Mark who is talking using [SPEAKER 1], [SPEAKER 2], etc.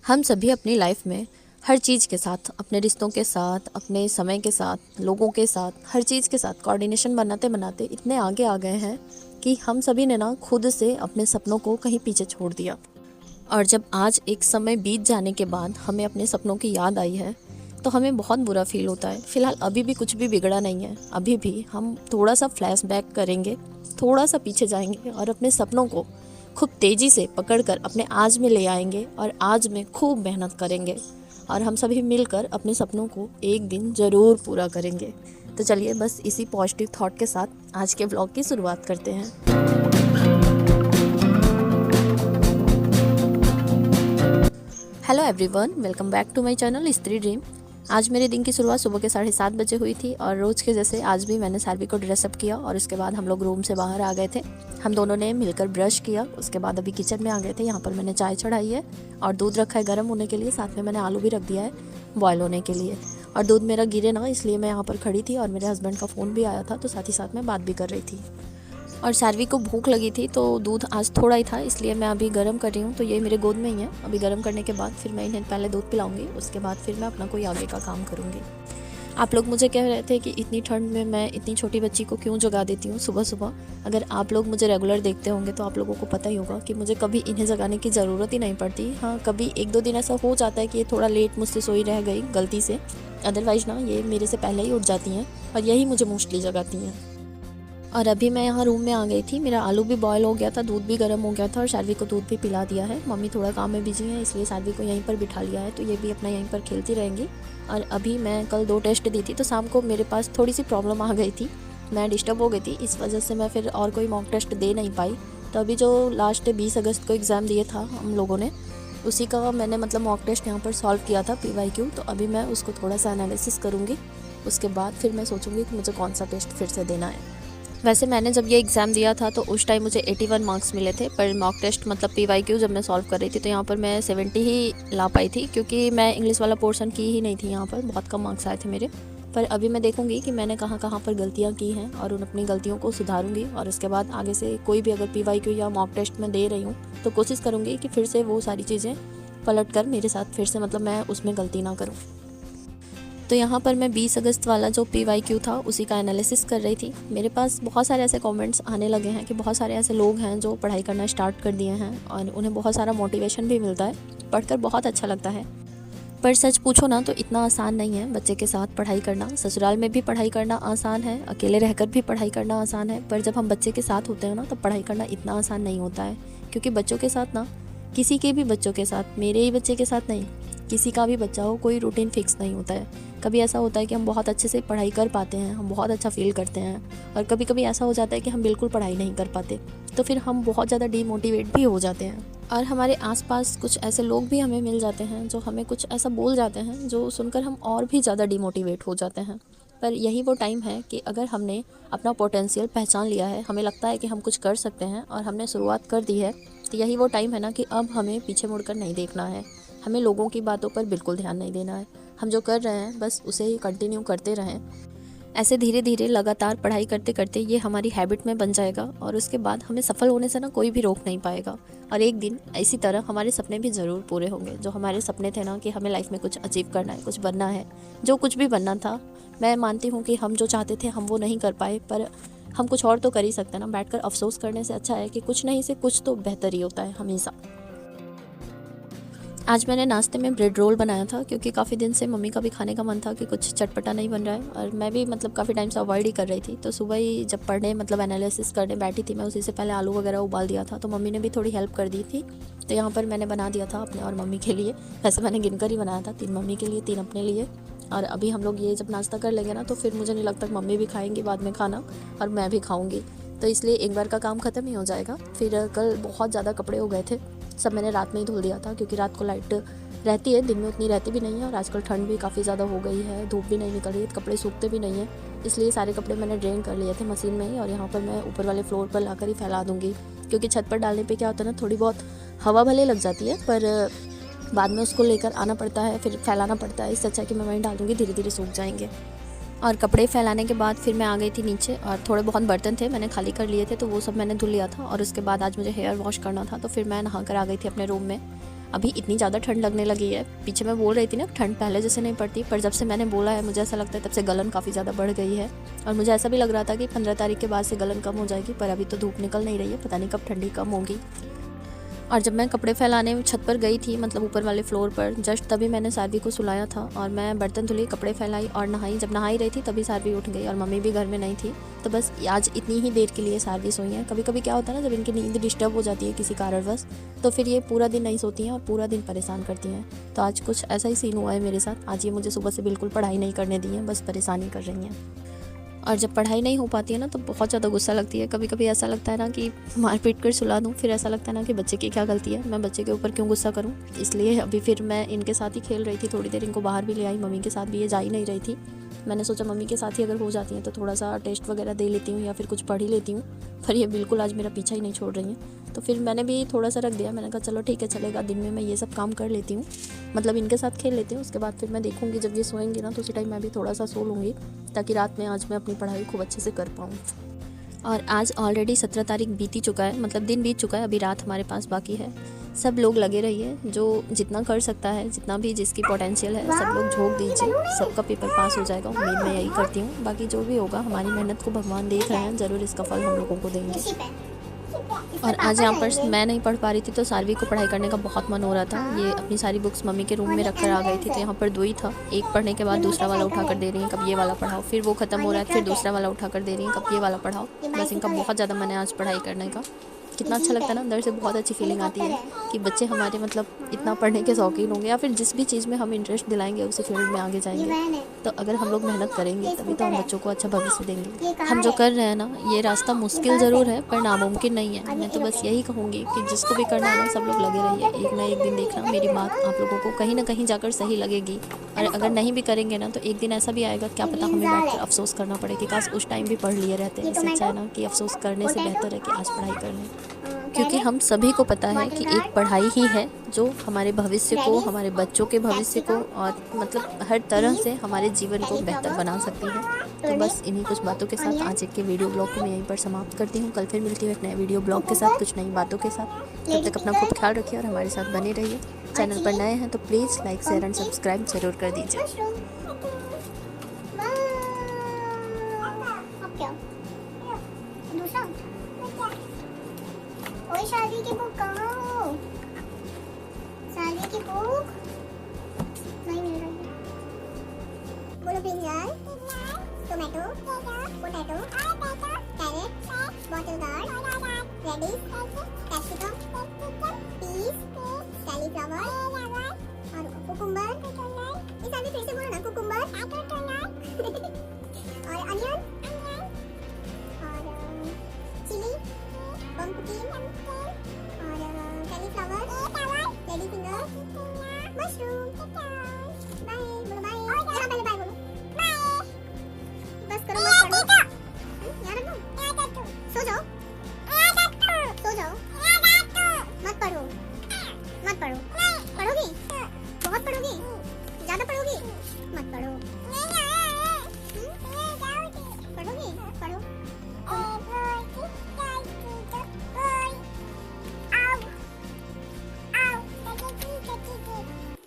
[SPEAKER 1] हम सभी अपनी लाइफ में हर चीज़ के साथ, अपने रिश्तों के साथ, अपने समय के साथ, लोगों के साथ, हर चीज़ के साथ कोऑर्डिनेशन बनाते बनाते इतने आगे आ गए हैं कि हम सभी ने ना खुद से अपने सपनों को कहीं पीछे छोड़ दिया। और जब आज एक समय बीत जाने के बाद हमें अपने सपनों की याद आई है तो हमें बहुत बुरा फील होता है। फ़िलहाल अभी भी कुछ भी बिगड़ा नहीं है, अभी भी हम थोड़ा सा फ्लैशबैक करेंगे, थोड़ा सा पीछे जाएंगे और अपने सपनों को खूब तेज़ी से पकड़कर अपने आज में ले आएंगे और आज में खूब मेहनत करेंगे और हम सभी मिलकर अपने सपनों को एक दिन ज़रूर पूरा करेंगे। तो चलिए बस इसी पॉजिटिव थॉट के साथ आज के व्लॉग की शुरुआत करते हैं। Hello everyone, welcome back to my channel Stree dream. आज मेरे दिन की शुरुआत सुबह के 7:30 बजे हुई थी और रोज़ के जैसे आज भी मैंने सारवी को ड्रेसअप किया और उसके बाद हम लोग रूम से बाहर आ गए थे। हम दोनों ने मिलकर ब्रश किया, उसके बाद अभी किचन में आ गए थे। यहाँ पर मैंने चाय चढ़ाई है और दूध रखा है गर्म होने के लिए, साथ में मैंने आलू भी रख दिया है बॉयल होने के लिए। और दूध मेरा गिरे ना, इसलिए मैं यहाँ पर खड़ी थी और मेरे हस्बैंड का फ़ोन भी आया था, तो साथ ही साथ मैं बात भी कर रही थी। और सारवी को भूख लगी थी तो दूध आज थोड़ा ही था, इसलिए मैं अभी गर्म कर रही हूँ। तो ये मेरे गोद में ही है। अभी गर्म करने के बाद फिर मैं इन्हें पहले दूध पिलाऊंगी, उसके बाद फिर मैं अपना कोई आगे का काम करूँगी। आप लोग मुझे कह रहे थे कि इतनी ठंड में मैं इतनी छोटी बच्ची को क्यों जगा देती हूँ सुबह सुबह। अगर आप लोग मुझे रेगुलर देखते होंगे तो आप लोगों को पता ही होगा कि मुझे कभी इन्हें जगाने की ज़रूरत ही नहीं पड़ती। हाँ, कभी एक दो दिन ऐसा हो जाता है कि ये थोड़ा लेट मुझसे सोई रह गई गलती से, अदरवाइज ना ये मेरे से पहले ही उठ जाती हैं और यही मुझे मोस्टली जगाती हैं। और अभी मैं यहाँ रूम में आ गई थी, मेरा आलू भी बॉयल हो गया था, दूध भी गर्म हो गया था और सारवी को दूध भी पिला दिया है। मम्मी थोड़ा काम में बिजी है, इसलिए सारवी को यहीं पर बिठा लिया है, तो ये भी अपना यहीं पर खेलती रहेंगी। और अभी मैं कल 2 टेस्ट दी थी, तो शाम को मेरे पास थोड़ी सी प्रॉब्लम आ गई थी, मैं डिस्टर्ब हो गई थी, इस वजह से मैं फिर और कोई मॉक टेस्ट दे नहीं पाई। तो अभी जो लास्ट 20 अगस्त को एग्ज़ाम दिए था हम लोगों ने, उसी का मैंने मतलब मॉक टेस्ट यहाँ पर सॉल्व किया था PYQ। तो अभी मैं उसको थोड़ा सा एनालिसिस करूँगी, उसके बाद फिर मैं सोचूंगी कि मुझे कौन सा टेस्ट फिर से देना है। वैसे मैंने जब ये एग्ज़ाम दिया था तो उस टाइम मुझे 81 मार्क्स मिले थे, पर मॉक टेस्ट मतलब PYQ जब मैं सॉल्व कर रही थी तो यहाँ पर मैं 70 ही ला पाई थी, क्योंकि मैं इंग्लिश वाला पोर्शन की ही नहीं थी। यहाँ पर बहुत कम मार्क्स आए थे मेरे। पर अभी मैं देखूंगी कि मैंने कहाँ कहाँ पर गलतियाँ की हैं और उन अपनी गलतियों को सुधारूंगी। और उसके बाद आगे से कोई भी अगर PYQ या मॉक टेस्ट में दे रही हूँ तो कोशिश करूँगी कि फिर से वो सारी चीज़ें पलट कर मेरे साथ फिर से मतलब मैं उसमें गलती ना करूँ। तो यहाँ पर मैं 20 अगस्त वाला जो PYQ था उसी का एनालिसिस कर रही थी। मेरे पास बहुत सारे ऐसे कमेंट्स आने लगे हैं कि बहुत सारे ऐसे लोग हैं जो पढ़ाई करना स्टार्ट कर दिए हैं और उन्हें बहुत सारा मोटिवेशन भी मिलता है, पढ़कर बहुत अच्छा लगता है। पर सच पूछो ना तो इतना आसान नहीं है बच्चे के साथ पढ़ाई करना। ससुराल में भी पढ़ाई करना आसान है, अकेले रहकर भी पढ़ाई करना आसान है, पर जब हम बच्चे के साथ होते हैं ना तब पढ़ाई करना इतना आसान नहीं होता है। क्योंकि बच्चों के साथ ना, किसी के भी बच्चों के साथ, मेरे ही बच्चे के साथ नहीं, किसी का भी बच्चा हो, कोई रूटीन फिक्स नहीं होता है। कभी ऐसा होता है कि हम बहुत अच्छे से पढ़ाई कर पाते हैं, हम बहुत अच्छा फील करते हैं, और कभी कभी ऐसा हो जाता है कि हम बिल्कुल पढ़ाई नहीं कर पाते, तो फिर हम बहुत ज़्यादा डीमोटिवेट भी हो जाते हैं। और हमारे आसपास कुछ ऐसे लोग भी हमें मिल जाते हैं जो हमें कुछ ऐसा बोल जाते हैं जो सुनकर हम और भी ज़्यादा डीमोटिवेट हो जाते हैं। पर यही वो टाइम है कि अगर हमने अपना पोटेंशियल पहचान लिया है, हमें लगता है कि हम कुछ कर सकते हैं और हमने शुरुआत कर दी है, तो यही वो टाइम है ना कि अब हमें पीछे मुड़कर नहीं देखना है। हमें लोगों की बातों पर बिल्कुल ध्यान नहीं देना है। हम जो कर रहे हैं बस उसे ही कंटिन्यू करते रहें। ऐसे धीरे धीरे लगातार पढ़ाई करते करते ये हमारी हैबिट में बन जाएगा और उसके बाद हमें सफल होने से ना कोई भी रोक नहीं पाएगा। और एक दिन इसी तरह हमारे सपने भी ज़रूर पूरे होंगे। जो हमारे सपने थे ना कि हमें लाइफ में कुछ अचीव करना है, कुछ बनना है, जो कुछ भी बनना था, मैं मानती हूँ कि हम जो चाहते थे हम वो नहीं कर पाए, पर हम कुछ और तो कर ही सकते हैं ना। बैठकर अफसोस करने से अच्छा है कि कुछ नहीं से कुछ तो बेहतर ही होता है हमेशा। आज मैंने नाश्ते में ब्रेड रोल बनाया था, क्योंकि काफ़ी दिन से मम्मी का भी खाने का मन था कि कुछ चटपटा नहीं बन रहा है और मैं भी मतलब काफ़ी टाइम से अवॉइड ही कर रही थी। तो सुबह ही जब पढ़ने मतलब एनालिसिस करने बैठी थी मैं, उसी से पहले आलू वगैरह उबाल दिया था, तो मम्मी ने भी थोड़ी हेल्प कर दी थी। तो यहाँ पर मैंने बना दिया था अपने और मम्मी के लिए। वैसे मैंने गिनकर ही बनाया था, 3 मम्मी के लिए, 3 अपने लिए। और अभी हम लोग ये जब नाश्ता कर लेंगे ना तो फिर मुझे नहीं लगता मम्मी भी खाएंगी बाद में खाना और मैं भी खाऊंगी, तो इसलिए एक बार का काम ख़त्म ही हो जाएगा। फिर कल बहुत ज़्यादा कपड़े हो गए थे, सब मैंने रात में ही धुल दिया था, क्योंकि रात को लाइट रहती है, दिन में उतनी रहती भी नहीं है, और आजकल ठंड भी काफ़ी ज़्यादा हो गई है, धूप भी नहीं निकल रही है, कपड़े सूखते भी नहीं है, इसलिए सारे कपड़े मैंने ड्रेन कर लिए थे मशीन में ही। और यहाँ पर मैं ऊपर वाले फ्लोर पर लाकर ही फैला दूँगी, क्योंकि छत पर डालने पे क्या होता है ना, थोड़ी बहुत हवा भले लग जाती है पर बाद में उसको लेकर आना पड़ता है, फिर फैलाना पड़ता है। इससे अच्छा कि मैं वहीं डाल दूँगी, धीरे धीरे सूख जाएंगे। और कपड़े फैलाने के बाद फिर मैं आ गई थी नीचे, और थोड़े बहुत बर्तन थे मैंने खाली कर लिए थे, तो वो सब मैंने धुल लिया था। और उसके बाद आज मुझे हेयर वॉश करना था, तो फिर मैं नहा कर आ गई थी अपने रूम में। अभी इतनी ज़्यादा ठंड लगने लगी है। पीछे मैं बोल रही थी ना ठंड पहले जैसे नहीं पड़ती, पर जब से मैंने बोला है मुझे ऐसा लगता है तब से गलन काफ़ी ज़्यादा बढ़ गई है। और मुझे ऐसा भी लग रहा था कि 15 तारीख के बाद से गलन कम हो जाएगी, पर अभी तो धूप निकल नहीं रही है, पता नहीं कब ठंडी कम होगी। और जब मैं कपड़े फैलाने छत पर गई थी, मतलब ऊपर वाले फ्लोर पर, जस्ट तभी मैंने सारवी को सुलाया था और मैं बर्तन धुली, कपड़े फैलाई और नहाई। जब नहा ही रही थी तभी सारवी उठ गई और मम्मी भी घर में नहीं थी। तो बस आज इतनी ही देर के लिए सारवी सोई हैं। कभी कभी क्या होता है ना, जब इनकी नींद डिस्टर्ब हो जाती है किसी कारणवश, तो फिर ये पूरा दिन नहीं सोती हैं और पूरा दिन परेशान करती हैं। तो आज कुछ ऐसा ही सीन हुआ है मेरे साथ। आज ये मुझे सुबह से बिल्कुल पढ़ाई नहीं करने दी है, बस परेशानी कर रही हैं। और जब पढ़ाई नहीं हो पाती है ना तो बहुत ज़्यादा गुस्सा लगती है। कभी कभी ऐसा लगता है ना कि मार पीट कर सुला दूँ, फिर ऐसा लगता है ना कि बच्चे की क्या गलती है, मैं बच्चे के ऊपर क्यों गुस्सा करूँ। इसलिए अभी फिर मैं इनके साथ ही खेल रही थी थोड़ी देर, इनको बाहर भी ले आई, मम्मी के साथ भी ये जा ही नहीं रही थी। मैंने सोचा मम्मी के साथ ही अगर हो जाती हैं तो थोड़ा सा टेस्ट वगैरह दे लेती हूँ या फिर कुछ पढ़ ही लेती हूँ, पर ये बिल्कुल आज मेरा पीछा ही नहीं छोड़ रही हैं। तो फिर मैंने भी थोड़ा सा रख दिया, मैंने कहा चलो ठीक है चलेगा, दिन में मैं ये सब काम कर लेती हूँ, मतलब इनके साथ खेल लेती हूँ। उसके बाद फिर मैं देखूँगी जब ये सोएंगी ना तो उसी टाइम मैं भी थोड़ा सा सो लूँगी, ताकि रात में आज मैं अपनी पढ़ाई खूब अच्छे से कर पाऊँ। और आज ऑलरेडी 17 तारीख बीत ही चुका है, मतलब दिन बीत चुका है, अभी रात हमारे पास बाकी है। सब लोग लगे रहिए, जो जितना कर सकता है, जितना भी जिसकी पोटेंशियल है, सब लोग झोंक दीजिए, सबका पेपर पास हो जाएगा। उम्मीद मैं यही करती हूँ। बाकी जो भी होगा, हमारी मेहनत को भगवान देख रहे हैं, ज़रूर इसका फल हम लोगों को देंगे। और आज यहाँ पर मैं नहीं पढ़ पा रही थी तो सारवी को पढ़ाई करने का बहुत मन हो रहा था। ये अपनी सारी बुक्स मम्मी के रूम में रख कर आ गई थी, तो यहाँ पर 2 ही था। एक पढ़ने के बाद दूसरा वाला उठा कर दे रही है, कब ये वाला पढ़ाओ, फिर वो ख़त्म हो रहा है, फिर दूसरा वाला उठा कर दे रही है, कब ये वाला पढ़ाओ। बस इनका बहुत ज़्यादा मन है आज पढ़ाई करने का। कितना अच्छा लगता है ना, अंदर से बहुत अच्छी फीलिंग आती है कि बच्चे हमारे मतलब इतना पढ़ने के शौकीन होंगे, या फिर जिस भी चीज़ में हम इंटरेस्ट दिलाएंगे उसी फील्ड में आगे जाएंगे। तो अगर हम लोग मेहनत करेंगे तभी तो हम बच्चों को अच्छा भविष्य देंगे। हम जो कर रहे हैं ना, ये रास्ता मुश्किल ज़रूर है पर नामुमकिन नहीं है। मैं तो बस यही कहूँगी कि जिसको भी करना है ना, सब लोग लगे रहिए। एक ना एक दिन देखना मेरी बात आप लोगों को कहीं ना कहीं जाकर सही लगेगी। और अगर नहीं भी करेंगे ना तो एक दिन ऐसा भी आएगा, क्या पता हमें बैठकर अफसोस करना पड़े कि काश उस टाइम भी पढ़ लिए रहते। इससे अच्छा है ना कि अफसोस करने से बेहतर है कि आज पढ़ाई कर लें, क्योंकि हम सभी को पता है कि एक पढ़ाई ही है जो हमारे भविष्य को, हमारे बच्चों के भविष्य को और मतलब हर तरह से हमारे जीवन को बेहतर बना सकती है। तो बस इन्हीं कुछ बातों के साथ आज के वीडियो ब्लॉग को मैं यहीं पर समाप्त करती हूँ। कल फिर मिलती हूँ एक नए वीडियो ब्लॉग के साथ, कुछ नई बातों के साथ। तब तक अपना खूब ख्याल रखिए और हमारे साथ बने रहिए। चैनल पर नए हैं तो please like, share and subscribe जरूर कर दीजिए।
[SPEAKER 2] ओए शादी की बुक कहाँ हो? शादी की बुक नहीं मिल रही। बोलो brinjal, tomato, potato, carrot, bottle gourd, radish, capsicum, peas, cauliflower और कुकुम्बर। इस आदमी फिर से बोलो ना, कुकुम्बर और अनियन और चिली, पंपकिन और कैलीफ्लावर, लेडी फिंगर, मशरूम।